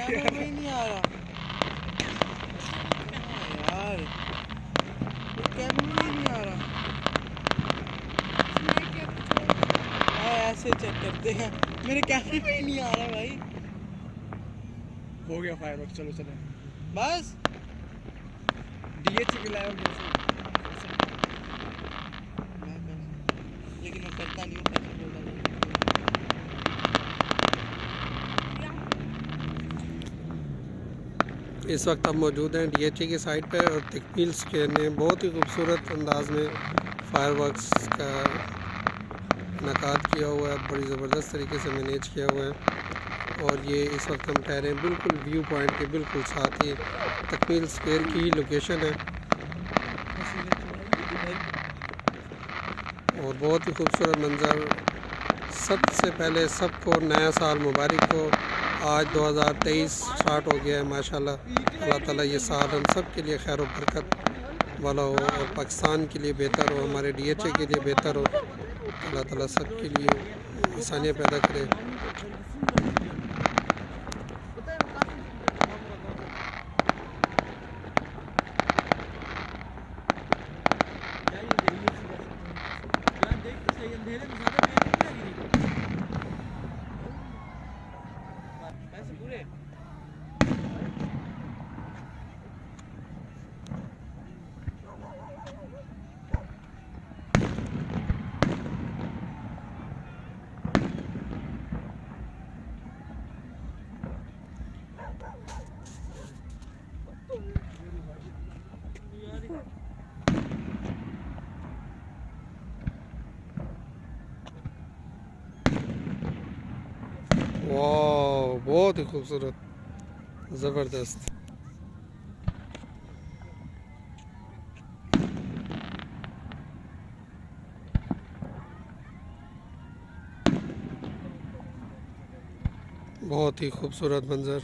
कैमरे में ही नहीं आ रहा यार, कैमरे में नहीं आ रहा। हाँ ऐसे चेक करते हैं, मेरे कैमरे में ही नहीं आ रहा भाई। हो गया फायरवर्क, चलो चले बस DHA के लाए लेकिन मैं करता नहीं हूँ। इस वक्त हम मौजूद हैं DHA की साइट पर और तकमील स्क्वायर ने बहुत ही खूबसूरत अंदाज में फायरवर्क्स का इनकाद किया हुआ है, बड़ी ज़बरदस्त तरीके से मैनेज किया हुआ है। और ये इस वक्त हम ठहरे बिल्कुल व्यू पॉइंट के बिल्कुल साथ ही तकमील स्क्वायर की लोकेशन है और बहुत ही खूबसूरत मंज़र। सबसे पहले सबको नया साल मुबारक हो। आज 2023 स्टार्ट हो गया है माशाल्लाह। अल्लाह ताला ये साल हम सब के लिए खैर और बरकत वाला हो और पाकिस्तान के लिए बेहतर हो, हमारे DHA के लिए बेहतर हो। अल्लाह ताला सब के लिए आसानियाँ पैदा करे। वाह बहुत ही खूबसूरत, ज़बरदस्त। बहुत ही खूबसूरत मंजर।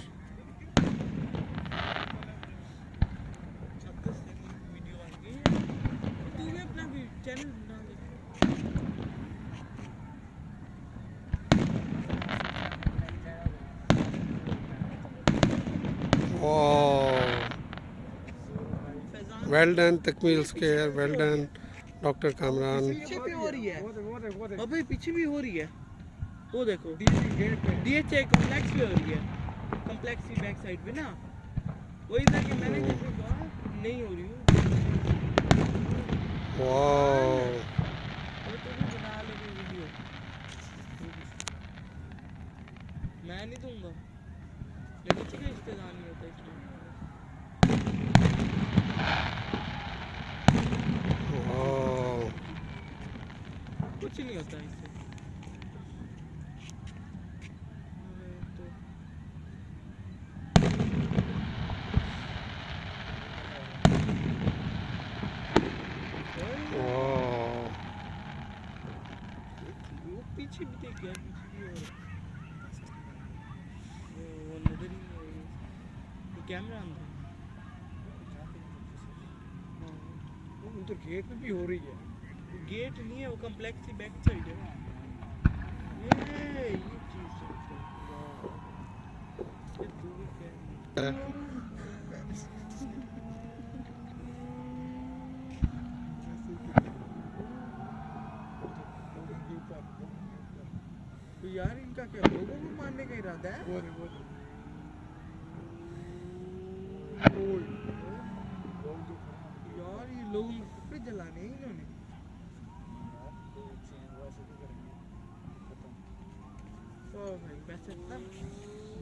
Well done Takmeel square, well done doctor Kamran. पीछे भी हो रही है अबे, पीछे भी हो रही है। वो देखो DHA कॉम्प्लेक्स भी हो रही है, कॉम्प्लेक्स की बैक साइड पे ना। वही था कि मैंने जैसे कहा नहीं हो रही हूँ। वाह तो भी बना लेंगे वीडियो, मैं नहीं दूंगा, मेरे किसी का रिश्तेदार नहीं होता इसमें। कुछ नहीं होता इससे। पीछे भी देख यार, पीछे भी हो रहा है, वो नजर ही नहीं आ रही। ये कैमरा अंदर उधर गेट में भी हो रही है। गेट नहीं है, वो कॉम्प्लेक्स की बैक साइड है। ये चीज ये दूर क्या तो यार, इनका क्या लोगों को मारने का इरादा है? यार ये लोगों में कपड़े जलाने हैं इन्होंने। तो भाई पैसे